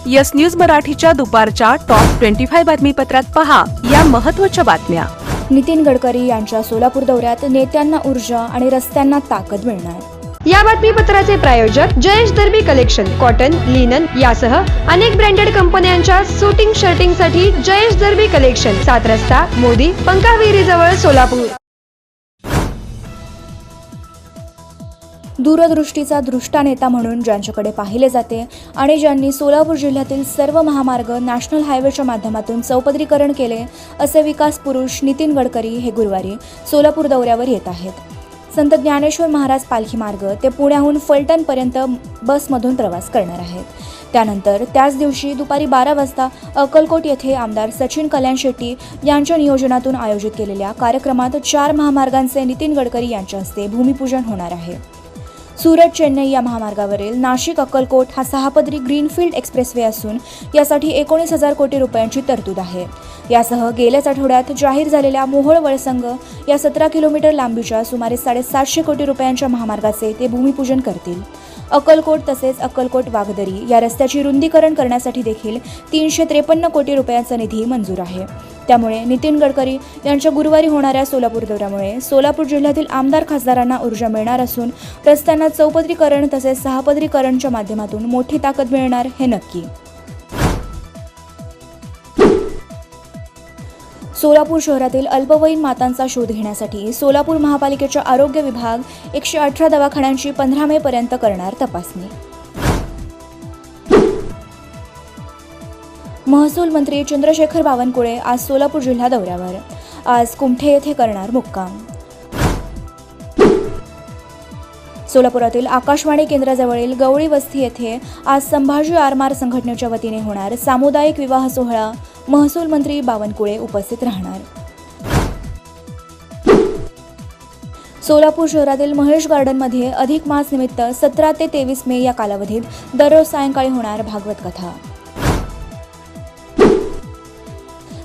Yes news मराठीच्या दुपारच्या top 25 बातमीपत्रात पहा या महत्त्वाच्या बातम्या। नितीन गडकरी यांच्या सोलापूर दौऱ्यात नेत्यांना ऊर्जा आणि रस्त्यांना ताकद मिळणार। या बातमीपत्राचे प्रायोजक जयेश दर्बी कलेक्शन, कॉटन, लिनन यासह अनेक ब्रँडेड कंपन्यांच्या सुटिंग शर्टिंगसाठी जयेश दर्बी कलेक्शन, 7 रस्ता, मोदी, पंकाविहिरी जवळ, सोलापूर। दूरदृष्टीचा दृष्टा नेता म्हणून ज्यांच्याकडे पाहिले जाते आणि ज्यांनी सोलापूर जिल्ह्यातील सर्व महामार्ग नॅशनल हायवेच्या माध्यमातून चौपदरीकरण केले असे विकास पुरुष नितीन गडकरी हे गुरुवारी सोलापूर दौऱ्यावर येत आहेत। संत ज्ञानेश्वर महाराज पालखी मार्ग ते पुण्याहून फलटणपर्यंत बसमधून प्रवास करणार आहेत। त्यानंतर त्याच दिवशी दुपारी 12 वाजता अक्कलकोट येथे आमदार सचिन कल्याण शेट्टी यांच्या नियोजनातून आयोजित केलेल्या कार्यक्रमात 4 महामार्गांचे नितीन गडकरी यांच्या हस्ते भूमिपूजन होणार आहे। सुरत चेन्नई या महामार्गावरील नाशिक अक्कलकोट हा 6 पदरी ग्रीनफील्ड एक्सप्रेसवे असून यासाठी 19,000 कोटी रुपयांची तरतूद आहे। यासह गेल्याच आठवड्यात जाहीर झालेल्या मोहोळ वळसंग या 17 किलोमीटर लांबीच्या सुमारे 750 कोटी रुपयांच्या महामार्गाचे ते भूमिपूजन करतील। अक्कलकोट तसेच अक्कलकोट वाघदरी या रस्त्याची रुंदीकरण करण्यासाठी देखील 353 कोटी रुपयांचा निधी मंजूर आहे। त्यामुळे नितीन गडकरी यांच्या गुरुवारी होणाऱ्या सोलापूर दौऱ्यामुळे सोलापूर जिल्ह्यातील आमदार खासदारांना ऊर्जा मिळणार असून रस्त्यांना चौपदरीकरण तसेच 6 पदरीकरणच्या माध्यमातून मोठी ताकद मिळणार हे नक्की। सोलापूर शहरातील अल्पवयीन मातांचा शोध घेण्यासाठी सोलापूर महापालिकेच्या आरोग्य विभाग 118 दवाखान्यांची 15 मे पर्यंत करणार तपासणी। महसूल मंत्री चंद्रशेखर बावनकुळे आज सोलापूर जिल्हा दौऱ्यावर, आज कुमठे येथे करणार मुक्काम। सोलापुरातील आकाशवाणी केंद्राजवळील गवळी वस्ती येथे आज संभाजी आरमार संघटनेच्या वतीने होणार सामुदायिक विवाह सोहळा, महसूल मंत्री बावनकुळे उपस्थित राहणार। सोलापूर शहरातील महेश गार्डनमध्ये अधिक मास निमित्त 17 ते 23 मे या कालावधीत दररोज सायंकाळी होणार भागवत कथा।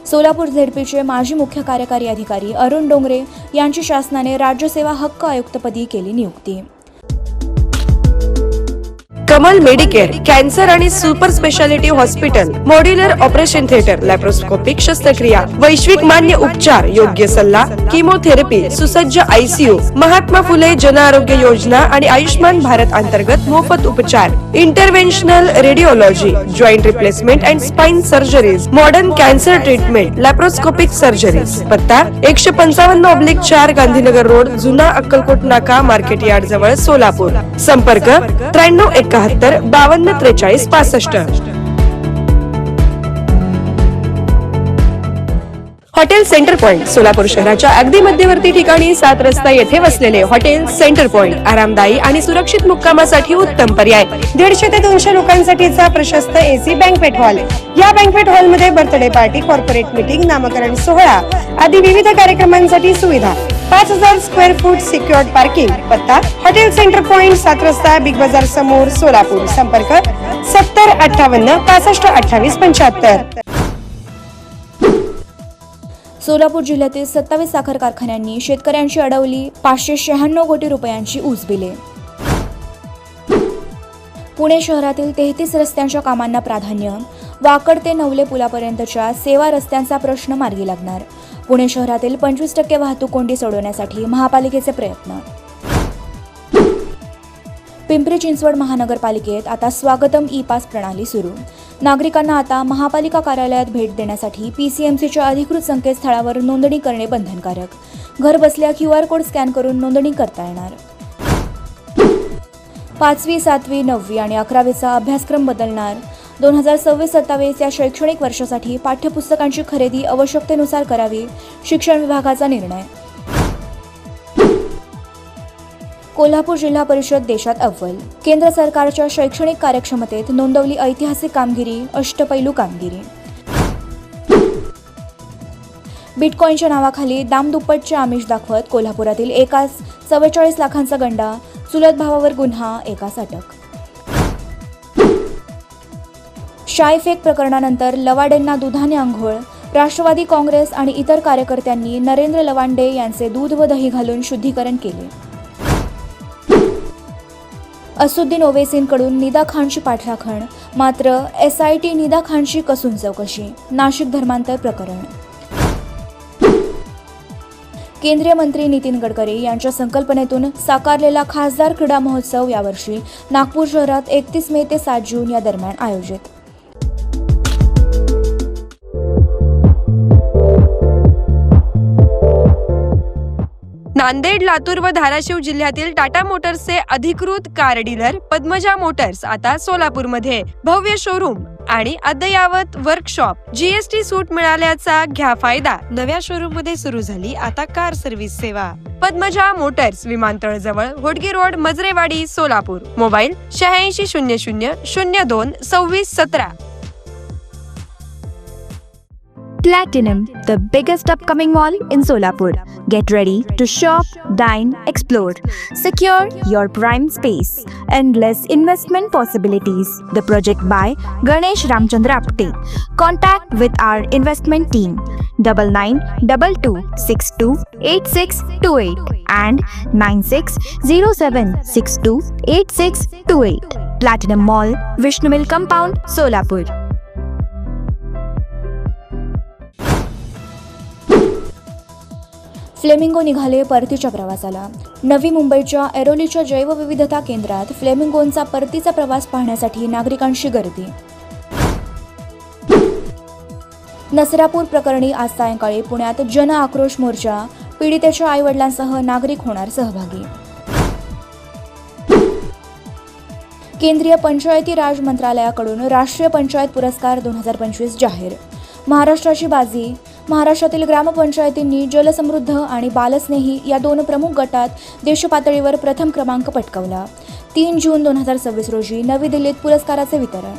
सोलापूर झेडपीचे माजी मुख्य कार्यकारी अधिकारी अरुण डोंगरे यांची शासनाने राज्यसेवा हक्क आयुक्तपदी केली नियुक्ती। कमल मेडिकेअर कॅन्सर आणि super speciality hospital, modular operation theatre, laparoscopic शस्त्रक्रिया, वैश्विक मान्य उपचार, योग्य सल्ला, किमोथेरपी, सुसज्ज आयसीयू, महात्मा फुले जन आरोग्य योजना आणि आयुष्मान भारत अंतर्गत मोफत उपचार, interventional radiology, joint replacement and spine surgeries, modern cancer treatment, laparoscopic surgeries. पत्ता 155/4 गांधीनगर रोड, जुना अक्कलकोट नाका, मार्केट यार्ड जवळ, सोलापूर। संपर्क 9371 52 43 65। हॉटेल सेंटर पॉइंट सोलापूर शहराच्या अगदी मध्यवर्ती ठिकाणी 7 रस्ता येथे वसलेले हॉटेल सेंटर पॉइंट आरामदायी आणि सुरक्षित मुक्कामासाठी उत्तम पर्याय। 150 ते 200 लोकांसाठीचा प्रशस्त एसी बँक्वेट हॉल। या बँक्वेट हॉल मध्ये बर्थडे पार्टी, कॉर्पोरेट मीटिंग, नामकरण सोहळा आदी विविध कार्यक्रमांसाठी सुविधा। 5000 स्क्वेअर फूट सिक्युअर्ड पार्किंग। पत्ता हॉटेल सेंटर पॉइंट, 7 रस्ता, बिग बाजार समोर, सोलापूर। संपर्क 70 58 65 28 75। सोलापूर जिल्ह्यातील 27 साखर कारखान्यांनी शेतकऱ्यांची अडवली 596 कोटी रुपयांची ऊस बिले। पुणे शहरातील 33 रस्त्यांच्या कामांना प्राधान्य, वाकड ते नवले पुलापर्यंतच्या सेवा रस्त्यांचा प्रश्न मार्गी लागणार। पुणे शहरातील 25% वाहतूक कोंडी सोडवण्यासाठी महापालिकेचे प्रयत्न। पिंपरी चिंचवड महानगरपालिकेत आता स्वागतम ई पास प्रणाली सुरू। नागरिकांना आता महापालिका कार्यालयात भेट देण्यासाठी PCMCच्या अधिकृत संकेतस्थळावर नोंदणी करणे बंधनकारक। घर बसल्या QR कोड स्कॅन करून नोंदणी करता येणार। 5वी, 7वी, 9वी आणि 11वीचा अभ्यासक्रम बदलणार। 2026-27 या शैक्षणिक वर्षासाठी पाठ्यपुस्तकांची खरेदी आवश्यकतेनुसार करावी, शिक्षण विभागाचा निर्णय। कोल्हापूर जिल्हा परिषद देशात अव्वल, केंद्र सरकारच्या शैक्षणिक कार्यक्षमतेत नोंदवली ऐतिहासिक कामगिरी, अष्टपैलू कामगिरी। बिटकॉईनच्या नावाखाली दामदुप्पटचे आमिष दाखवत कोल्हापुरातील एकाच 44 लाखांचा गंडा, चुलत भावावर गुन्हा, एकास अटक। शाईफेक प्रकरणानंतर लवाडेंना दुधाने अंघोळ, राष्ट्रवादी काँग्रेस आणि इतर कार्यकर्त्यांनी नरेंद्र लवांडे यांचे दूध व दही घालून शुद्धीकरण केले। असुद्दीन ओवेसींकडून निदा खानची पाठराखण, मात्र SIT निदा खानची कसून चौकशी. नाशिक धर्मांतर प्रकरण. केंद्रीय मंत्री नितीन गडकरी यांच्या संकल्पनेतून साकारलेला खासदार क्रीडा महोत्सव यावर्षी नागपूर शहरात 31 मे ते 7 जून या दरम्यान आयोजित. नांदेड, लातूर व धाराशिव जिल्ह्यातील टाटा मोटर्सचे अधिकृत कार डीलर पद्मजा मोटर्स आता सोलापूरमध्ये. भव्य शोरूम आणि अद्ययावत वर्कशॉप. GST सूट मिळाल्याचा घ्या फायदा. नव्या शोरूम मध्ये सुरू झाली आता कार सर्व्हिस सेवा. पद्मजा मोटर्स, विमानतळ जवळ, Hodgi road, Majrewadi, Solapur. Mobile 8600022617. Platinum, the biggest upcoming mall in Solapur. Get ready to shop, dine, explore. Secure your prime space. Endless investment possibilities. The project by Ganesh Ramchandra Apte. Contact with our investment team 9922628628 and 9607628628. Platinum Mall, Vishnu Mill Compound, Solapur. Flamingo निघाले परतीच्या प्रवासाला. नवी मुंबईच्या ऐरोलीच्या जैवविविधता केंद्रात फ्लेमिंगोंचा परतीचा प्रवास पाहण्यासाठी नागरिकांची गर्दी. नसरापूर प्रकरणी आज सायंकाळी पुण्यात जन आक्रोश मोर्चा. पीडितेच्या आईवडिलांसह नागरिक होणार सहभागी. केंद्रीय पंचायती राज मंत्रालयाकडून राष्ट्रीय पंचायत पुरस्कार 2025 जाहीर. महाराष्ट्राची बाजी. महाराष्ट्रातील ग्रामपंचायतींनी जलसमृद्ध आणि बालस्नेही या 2 प्रमुख गटात देशपातळीवर प्रथम क्रमांक पटकावला. 3 जून 2026 रोजी नवी दिल्लीत पुरस्काराचे वितरण.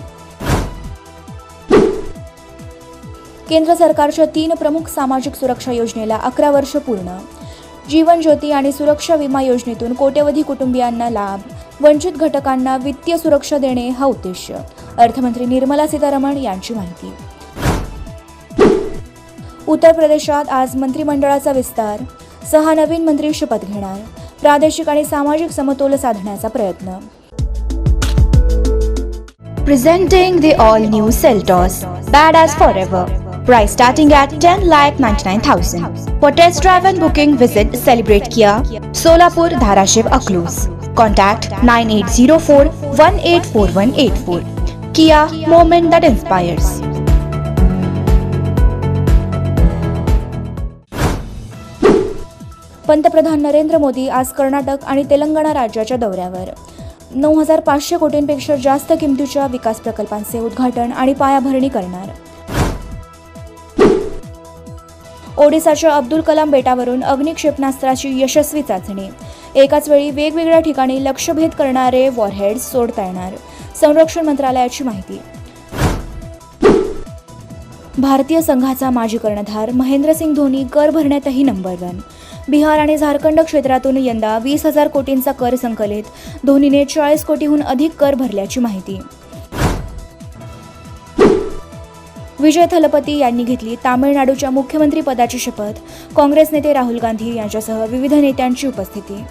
केंद्र सरकारच्या 3 प्रमुख सामाजिक सुरक्षा योजनेला 11 वर्ष पूर्ण. जीवन ज्योती आणि सुरक्षा विमा योजनेतून कोट्यवधी कुटुंबियांना लाभ. वंचित घटकांना वित्तीय सुरक्षा देणे हा उद्देश. अर्थमंत्री निर्मला सीतारामन यांची माहिती. उत्तर प्रदेशात आज मंत्रिमंडळाचा विस्तार. 6 नवीन मंत्री शपथ घेणार. प्रादेशिक आणि सामाजिक समतोल साधण्याचा प्रयत्न. Presenting the all-new Seltos, badass forever. Price starting at 10,99,000. For test drive and booking, visit Celebrate Kia, Solapur, Dharashiv, Aklus. Contact 9804184184. Kia, moment that inspires. पंतप्रधान नरेंद्र मोदी आज कर्नाटक आणि तेलंगणा राज्याच्या दौऱ्यावर. 9,500 कोटींपेक्षा जास्त किमतीच्या विकास प्रकल्पांचे उद्घाटन आणि पायाभरणी करणार. ओडिसाच्या अब्दुल कलाम बेटावरून अग्नी क्षेपणास्त्राची यशस्वी चाचणी. एकाच वेळी वेगवेगळ्या ठिकाणी लक्ष्यभेद करणारे वॉरहेड्स सोडता येणार. संरक्षण मंत्रालयाची माहिती. भारतीय संघाचा माजी कर्णधार महेंद्रसिंग धोनी कर भरण्यातही नंबर 1. बिहार आणि झारखंड क्षेत्रातून यंदा 20,000 कोटींचा कर संकलित. धोनीने 40 कोटीहून अधिक कर भरल्याची माहिती. विजय थलपती यांनी घेतली तामिळनाडूच्या मुख्यमंत्री पदाची शपथ. काँग्रेस नेते राहुल गांधी यांच्यासह विविध नेत्यांची उपस्थिती.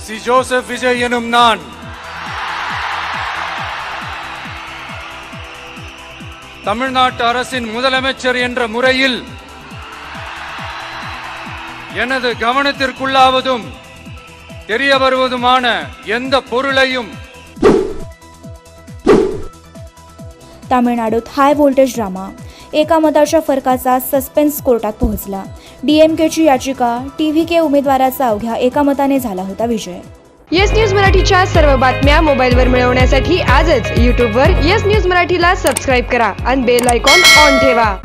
सी जोसेफ विजय एनुम नान தமிழ்நாட்டு அரசின் முதலமைச்சர் என்ற முறையில் எனது கவனத்திற்குள்ளாவதும் தெரிய வருவதுமான எந்த பொருளையும். तामिळनाडूत हाय व्होल्टेज ड्रामा. एका मताच्या फरकाचा सस्पेन्स कोर्टात पोहोचला. DMKची याचिका. TVK उमेदवाराचा अवघ्या एका मताने झाला होता विजय. येस न्यूज मराठीच्या सर्व बातम्या मोबाईलवर मिळवण्यासाठी आजच YouTubeवर येस न्यूज मराठीला सबस्क्राईब करा आणि बेल आयकॉन ऑन ठेवा.